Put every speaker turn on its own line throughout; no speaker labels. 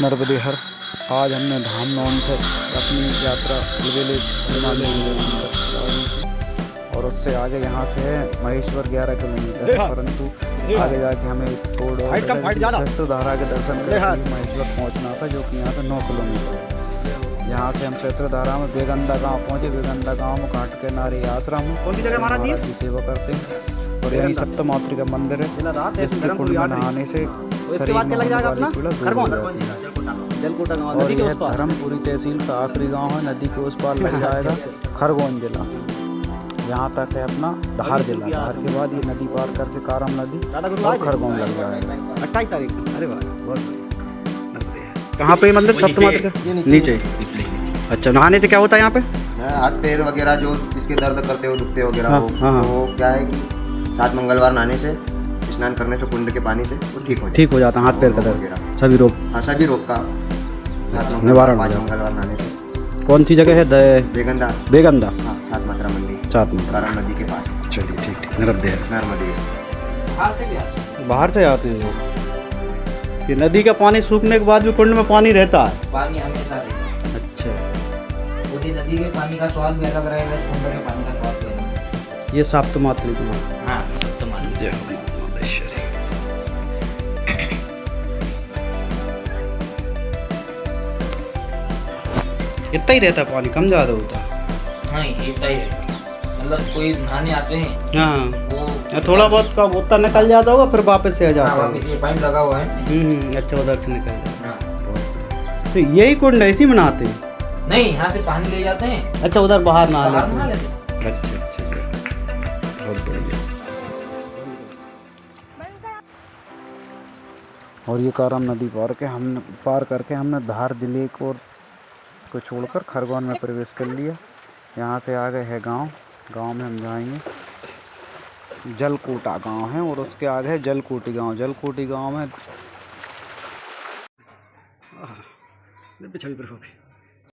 नर्मदेहर। आज हमने धामनौम से अपनी यात्रा अलवेले और उससे आगे यहाँ से है महेश्वर 11 किलोमीटर, परंतु आगे जाके हमें सहस्त्रधारा के दर्शन करके महेश्वर पहुँचना था, जो कि यहाँ से 9 किलोमीटर। यहाँ से हम सहस्त्रधारा में बेगंदा गांव पहुँचे। बेगंदा गांव में घाट के नारे आश्रम की सेवा करते हैं और यही सप्तमातृ का मंदिर है, जिसके कुंड में नहाने से और यह धर्मपुरी तहसील का आखिरी गांव है। नदी के उस पार लग जाएगा खरगोन जिला। यहाँ तक है अपना धार जिला। धार के बाद ये नदी पार करके कारम नदी और खरगोन लग जाएगा
28 तारीख। अरे वाह, बहुत कहाँ पे मंदिर? सप्तमातृ का नीचे। अच्छा, नहाने से क्या होता है यहाँ पे?
हाथ पैर वगैरह जो जिसके दर्द करते हो, दुखते वगैरह हो, वो क्या है कि 7 मंगलवार नहाने से, स्नान करने से, कुंड के पानी से वो ठीक हो जाता
है। हाथ पैर का दर्द वगैरह सभी रोग,
हाँ सभी रोग का
निवारण।
5 मंगलवार नहाने से।
कौन सी जगह है?
बेगंदा।
बेगंदा,
हाँ, 7 मात्रा मंदिर,
7 मात्रा
कारम नदी के पास।
चलिए, ठीक। नर्मदे बाहर से आते हैं लोग। ये नदी का पानी सूखने के बाद भी कुंड में पानी रहता है?
पानी हमेशा रहता है।
अच्छा,
पूरी नदी के पानी का स्वाद भी अलग रहेगा, कुंड के पानी का स्वाद भी अलग।
ये सप्तमातृ का।
हाँ, सप्तमातृ।
इतना ही रहता पानी, कम ज्यादा होता है?
हाँ, इतना ही रहता। मतलब कोई नहाने आते हैं,
हाँ,
वो
थोड़ा बहुत का बोतल निकल जाता होगा, फिर वापस से आ जाता होगा।
ये पाइप लगा हुआ है।
अच्छा, उधर से निकल जाता।
हाँ।
तो यही कुंड ऐसी बनाते हैं?
नहीं, यहाँ से पानी ले जाते हैं।
अच्छा, उधर बाहर नहा
बाहर
लेते
नहा
हैं।
लेते हैं।
अच्छा, बहुत बढ़िया।
और ये कारम नदी पार करके हमने धार जिले को छोड़कर खरगोन में प्रवेश कर लिया। यहाँ से आगे है गांव में हम जाएंगे। जलकोटा गांव है और उसके आगे है जलकोटी गांव। जलकोटी गांव में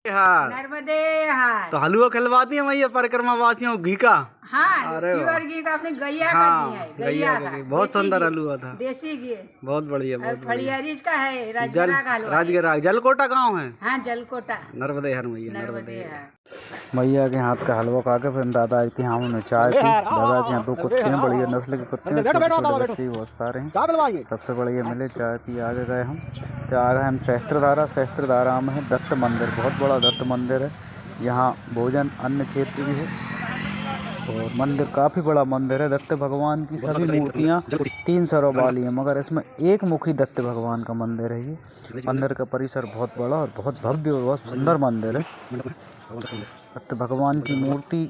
नर्मदे हार।
तो हलवा खिलवाती है मैया परिक्रमा वासियों घी का?
हाँ,
अरे
प्योर घी का, अपने गैया का
हाँ,
घी है।
गैया का घी बहुत सुंदर हलवा था।
देसी घी
बहुत बढ़िया, बहुत बढ़िया।
फड़ियारीज का है, राजगिरा का हलवा।
राजगिरा जलकोटा गांव है।
हाँ, जलकोटा
नर्मदे हर मैया।
नर्मदे हार।
मैया के हाथ का हलवा खा के फिर दादा के यहाँ में चाय पी। दादा के यहाँ 2 कुत्ते हैं, बढ़िया नस्ल के कुत्ते हैं, छोटे बच्चे बहुत सारे हैं। सबसे बढ़िया मिले, चाय पी आगे गए हम। तो आगे हम सहस्त्रधारा में है दत्त मंदिर। बहुत बड़ा दत्त मंदिर है। यहाँ भोजन अन्न क्षेत्र भी है और मंदिर काफ़ी बड़ा मंदिर है। दत्त भगवान की सभी मूर्तियाँ 3 सरों वाली हैं, मगर इसमें एक मुखी दत्त भगवान का मंदिर है। ये मंदिर का परिसर बहुत बड़ा और बहुत भव्य और बहुत सुंदर मंदिर है। दत्त भगवान की मूर्ति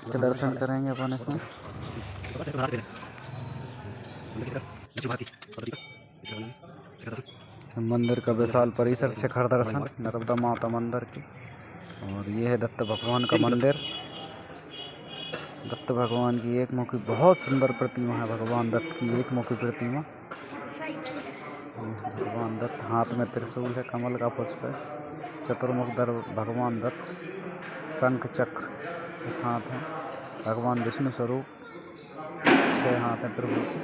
के दर्शन करेंगे अपन इसमें। मंदिर का विशाल परिसर, शिखर दर्शन नर्मदा माता मंदिर की। और ये है दत्त भगवान का मंदिर। दत्त भगवान की एक मुखी बहुत सुंदर प्रतिमा है। भगवान दत्त की एक मुखी प्रतिमा। भगवान दत्त, हाथ में त्रिशूल है, कमल का पुष्प है, चतुर्मुख भगवान दत्त, शंख चक्र के साथ हैं। भगवान विष्णु स्वरूप, 6 हाथ हैं प्रभु के।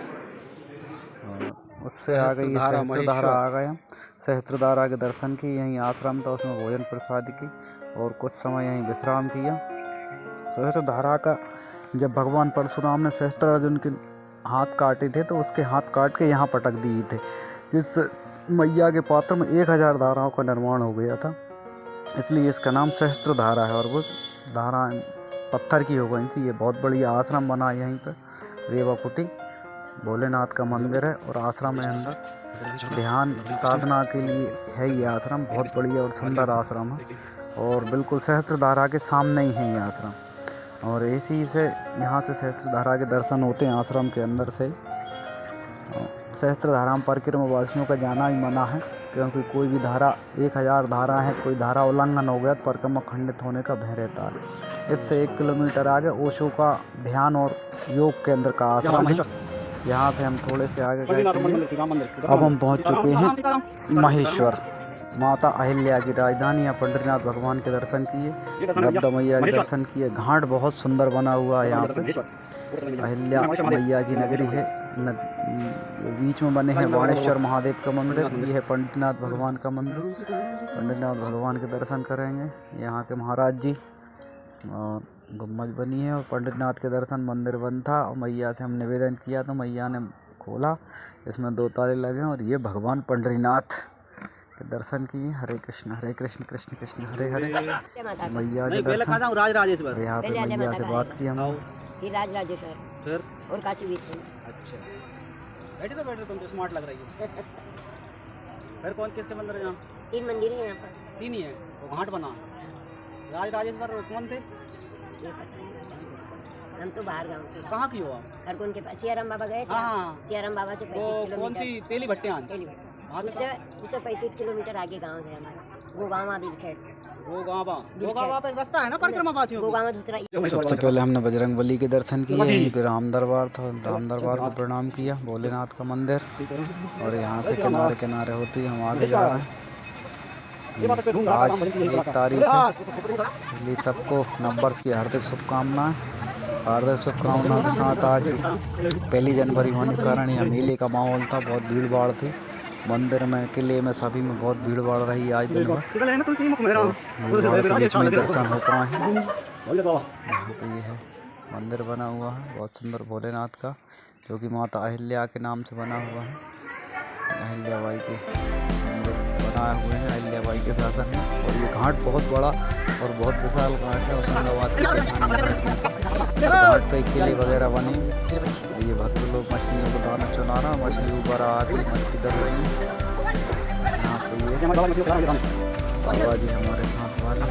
और उससे आगे ये सहस्त्रधारा आ गए हम। सहस्त्रधारा के दर्शन किए, यहीं आश्रम था, उसमें भोजन प्रसाद की और कुछ समय यहीं विश्राम किया। सहस्त्रधारा का जब भगवान परशुराम ने सहस्त्रार्जुन के हाथ काटे थे, तो उसके हाथ काट के यहाँ पटक दिए थे, जिस मैया के पात्र में 1000 धाराओं का निर्माण हो गया था, इसलिए इसका नाम सहस्त्रधारा है। और वो धाराएँ पत्थर की हो गई थी। ये बहुत बढ़िया आश्रम बना है यहीं पर, रेवाकुटी भोलेनाथ का मंदिर है और आश्रम है अंदर। ध्यान साधना के लिए है ये आश्रम। बहुत बढ़िया और सुंदर आश्रम है और बिल्कुल सहस्त्रधारा के सामने ही है ये आश्रम। और इसी से यहाँ से सहस्त्रधारा के दर्शन होते हैं आश्रम के अंदर से। सहस्त्रधारा में परिक्रमा वासियों का जाना ही मना है, क्योंकि कोई भी धारा 1000 धारा है, कोई धारा उल्लंघन हो गया तो परिक्रमा खंडित होने का भय रहता है। इससे 1 किलोमीटर आगे ओशो का ध्यान और योग केंद्र का आश्रम है। यहाँ से हम थोड़े से आगे गए थे। अब हम पहुँच चुके हैं महेश्वर। माता अहिल्या की राजधानी। यहाँ पंडरीनाथ भगवान के दर्शन किए, नर्मदा मैया के दर्शन किए। घाट बहुत सुंदर बना हुआ है यहाँ पे। अहिल्या मैया की नगरी है। बीच में बने हैं बाणेश्वर महादेव का मंदिर। ये है पंडितनाथ भगवान का मंदिर। पंडितनाथ भगवान के दर्शन करेंगे। यहाँ के महाराज जी और गुम्बज बनी है और पंडितनाथ के दर्शन मंदिर बंद था और मैया से हम निवेदन किया तो मैया ने खोला। इसमें 2 ताले लगे हैं और ये भगवान पंडरीनाथ के दर्शन किए। हरे कृष्ण कृष्ण कृष्ण हरे हरे। मैया के दर्शन
राजराजेश्वर
यहाँ पे मैया से बात की हम।
फिर राजराजेश्वर
फिर
और काशी विश्वनाथ।
अच्छा बैठे तुम तो स्मार्ट लग रही है। फिर कौन किसके मंदिर है यहाँ?
3 मंदिर है यहाँ पर।
3 ही है वो घाट बना। राजराजेश्वर कौन थे?
ये पता नहीं। हम तो बाहर गांव के।
कहाँ की हो आप?
खरगोन के पास सियाराम बाबा गए थे।
हाँ।
सियाराम बाबा से 35
वो
किलोमीटर।
कौन सी तेली भट्टियान?
उससे 35 किलोमीटर आगे गांव है हमारा गोगावा बिलखेड़।
गोगावा पे रास्ता है ना परिक्रमा पासियों की?
गोगावा दूसरा।
सबसे पहले हमने बजरंगबली के दर्शन किए। यहीं पे राम दरबार था, राम दरबार को प्रणाम किया। भोलेनाथ का मंदिर और यहाँ से किनारे किनारे होती है हम आगे जा रहे हैं। आज 1 तारीख है इसलिए सबको नववर्ष की हार्दिक शुभकामनाएं। हार्दिक शुभकामनाओं के साथ आज 1 जनवरी होने के कारण यहाँ मेले का माहौल था। बहुत भीड़ भाड़ थी मंदिर में, किले में, सभी में बहुत भीड़ भाड़ रही आज दिन भर। बीच में दर्शन हो पाए हैं। यहाँ पे ये है मंदिर बना हुआ है बहुत सुंदर भोलेनाथ का, जो कि माता अहिल्या के नाम से बना हुआ है। अहिल्याबाई के मंदिर बनाए हुए हैं, अहिल्याबाई के शासन में। और ये घाट बहुत बड़ा और बहुत विशाल घाट है। होशंगाबाद के घाट पे किले वगैरह बने। ये भक्त लोग मछलियों को दाना चुना रहा, मछली ऊपर आके मस्ती कर रही है। यहाँ पे ये बाबा जी हमारे साथ वाले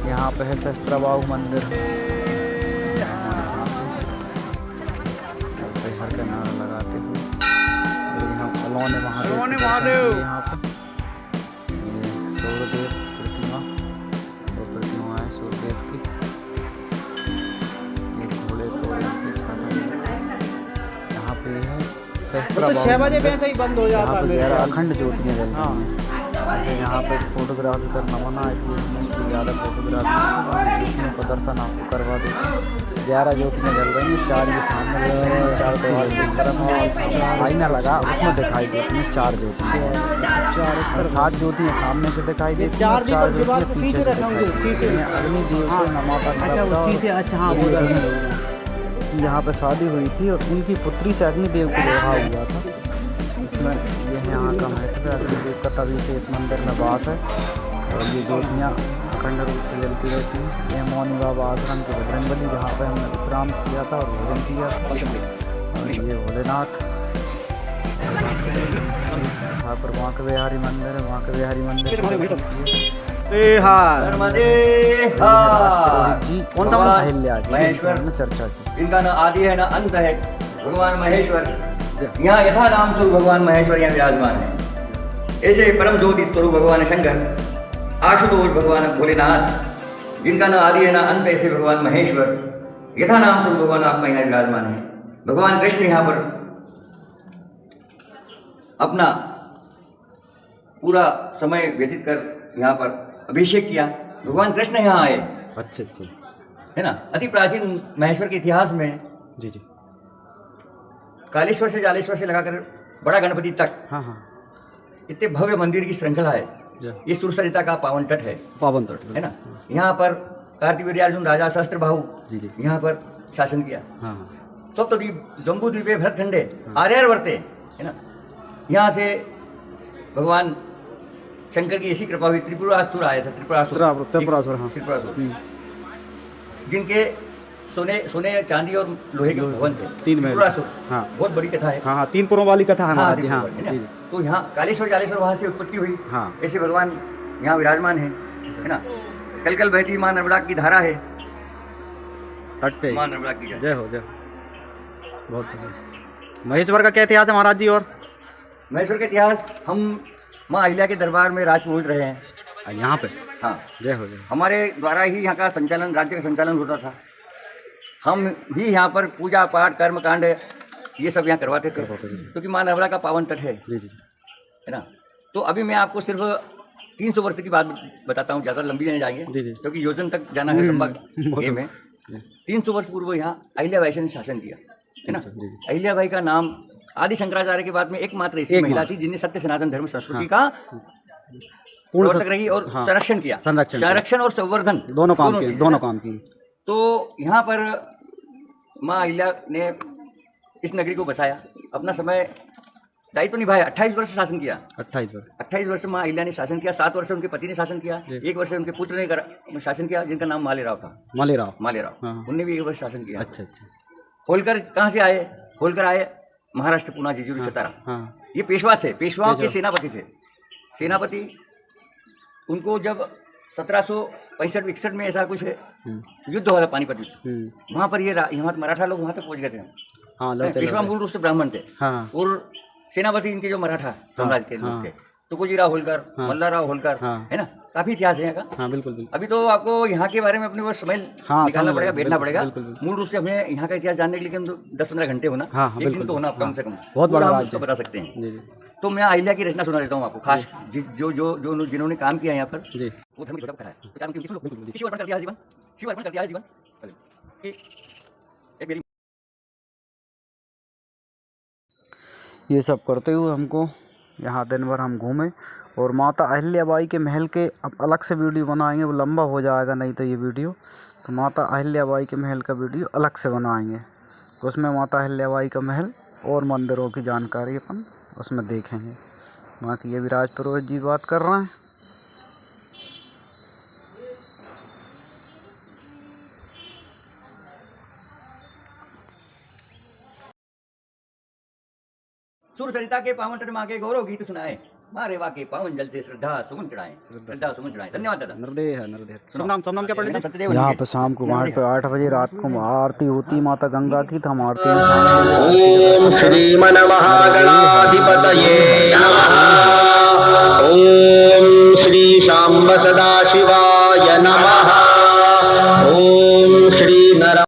यहाँ पे है सहस्त्रबाहु मंदिर हमारे साथ हर का नारा लगाते हुए। और यहाँ अलौने महादेव यहाँ पे सूर्यदेव प्रतिमा, 2 प्रतिमा है सूर्यदेव की। यहाँ पे है सहस्त्रबाहु।
6 बजे वैसे ही बंद हो जाता है।
अखंड ज्योतियाँ जल रही हैं। यहाँ पे फोटोग्राफी करना मना है, इसलिए इसमें इसकी ज़्यादा फोटोग्राफी ज्योतियों का दर्शन आपको करवा दें। 11 ज्योतियाँ जल रही हैं। 4 के सामने 4 द्वार की तरफ आईना लगा, उसमें दिखाई देती हैं 4 ज्योतियाँ। 7 ज्योतियाँ सामने से दिखाई देती हैं, 4 ज्योतियाँ पीछे से दिखाई। अग्निदेव से नमाता। अच्छा हाँ यहाँ पे शादी हुई थी और उनकी पुत्री से अग्निदेव को विवाह हुआ था। इसमें यह यहाँ का महत्व है। अग्निदेव का तभी से इस मंदिर में वास है और ये ज्योतियाँ अखंड रूप से जलती रहती हैं। यह मौनी बाबा आश्रम के बजरंगबली जहाँ पर हमने विश्राम किया था और भोजन किया था। और ये भोलेनाथ वहाँ पर वहाँ का बिहारी मंदिर है। वहाँ का बिहारी मंदिर कौन सा महेश्वर में चर्चा की।
इनका ना आदि है ना अंत है भगवान महेश्वर। यहाँ यथा नाम स्वरूप भगवान महेश्वर यहाँ विराजमान है। ऐसे परम ज्योति स्वरूप भगवान शंकर, आशुतोष भगवान भोलेनाथ, जिनका ना आदि है ना अंत, ऐसे भगवान महेश्वर यथा नाम स्वरूप भगवान आपका यहाँ विराजमान है। भगवान कृष्ण यहाँ पर अपना पूरा समय व्यतीत कर यहाँ पर अभिषेक किया। भगवान कृष्ण यहाँ आए।
अच्छा
है ना। अति प्राचीन महेश्वर के इतिहास में
जी
कालेश्वर से जालेश्वर से लगाकर बड़ा गणपति तक इतने भव्य मंदिर की श्रृंखला है। ये सुरसरिता का पावन तट है। है ना। यहाँ पर कार्तिवीर्यार्जुन राजा सहस्त्रबाहु यहाँ पर शासन किया। सप्तद्वीप जम्बूद्वीपे भरतखंडे आर्यावर्ते, है ना। यहाँ से भगवान शंकर की ऐसी कृपा हुई, त्रिपुरासुर आए थे। त्रिपुरासुर जिनके सोने चांदी और लोहे के भवन थे।
3
त्रिपुरासुर बहुत बड़ी कथा है।
3 पुरों वाली कथा है।
तो यहाँ कालेश्वर जालेश्वर वहाँ से उत्पत्ति हुई। ऐसे भगवान यहाँ विराजमान है ना। कल कल बहती माँ नर्मदा की धारा है। माँ नर्मदा की
जय हो, जय बहुत। महेश्वर का क्या इतिहास है महाराज जी? और
महेश्वर का इतिहास, हम माँ अहिल्या के दरबार में राजपुरोहित रहे हैं
यहाँ पे।
जय हो, जय। हमारे द्वारा ही यहाँ का संचालन, राज्य का संचालन होता था। हम ही यहाँ पर पूजा पाठ कर्म कांड ये सब यहाँ करवाते थे, क्योंकि माँ नर्मदा का पावन तट है। है ना। तो अभी मैं आपको सिर्फ 300 वर्ष की बात बताता हूँ, ज़्यादा लंबी नहीं जाएंगे, क्योंकि योजन तक जाना है, लंबा गेम है। 300 वर्ष पूर्व यहाँ अहिल्याबाई ने शासन किया, है ना।
अच्छा, जी, जी।
अहिल्याबाई का नाम आदि शंकराचार्य के बाद में एकमात्र ऐसी महिला थी जिनने सत्य सनातन धर्म संस्कृति का प्रवर्तक रही और संरक्षण किया, संरक्षण और संवर्धन
दोनों काम किए।
तो यहाँ पर माँ अहिल्या ने इस नगरी को बसाया, अपना समय दायित्व निभाया। 28 वर्ष शासन किया। 28 वर्ष माँ अहिल्या ने शासन किया। 7 वर्ष उनके पति ने शासन किया, 1 वर्ष उनके पुत्र ने शासन किया, जिनका नाम मालेराव था। मालेराव उनने भी 1 वर्ष शासन किया। अच्छा। होलकर कहाँ से आए? होलकर आए महाराष्ट्र, पुणे, जेजुरी, सतारा। ये पेशवा थे, पेशवाओं के सेनापति थे। सेनापति उनको जब 1765-61 में ऐसा कुछ युद्ध हो रहा, पानीपत युद्ध, वहाँ पर ये यहाँ मराठा लोग वहाँ तक पहुँच गए थे। पेशवा मूल रूप से ब्राह्मण थे और सेनापति इनके जो मराठा साम्राज्य के लोग थे, तुकोजीराव होलकर, मल्लाराव होलकर, है ना। काफी इतिहास है यहाँ का। बिल्कुल। अभी तो आपको यहाँ के बारे में अपने वो समय निकालना पड़ेगा, बैठना पड़ेगा। मूल रूप से हमें यहाँ का इतिहास जानने के लिए हम 10-15 घंटे होना, एक दिन तो होना कम से कम, बहुत बड़ा हम उसको बता सकते हैं। तो मैं अहिल्या की रचना सुना देता हूँ आपको, खास जो जिन्होंने काम किया यहाँ पर, वो धर्म ध्वजा कहा है। शिव अर्पण करके जीवन, शिव अर्पण करके जीवन।
ये सब करते हुए हमको यहाँ दिन भर हम घूमे और माता अहिल्याबाई के महल के अब अलग से वीडियो बनाएंगे, वो लंबा हो जाएगा नहीं तो ये वीडियो। तो माता अहिल्याबाई के महल का वीडियो अलग से बनाएंगे, उसमें माता अहिल्याबाई का महल और मंदिरों की जानकारी अपन उसमें देखेंगे। बाकी ये विराज पुरोहित जी बात कर रहे हैं।
सुर सरिता के पावन तट माँ के गौरव गीत सुनाए, माँ रेवा के पावन जल से श्रद्धा सुमन चढ़ाए। धन्यवाद दादा।
नरदेह। सब नाम क्या पढ़े?
यहाँ पे शाम को घाट पे 8 बजे रात को आरती होती माता गंगा की, तो हम आरती
ओम श्रीमन महागणाधिपतये नमः। ओम श्री शांब सदाशिवाय नमः। ओम श्री नर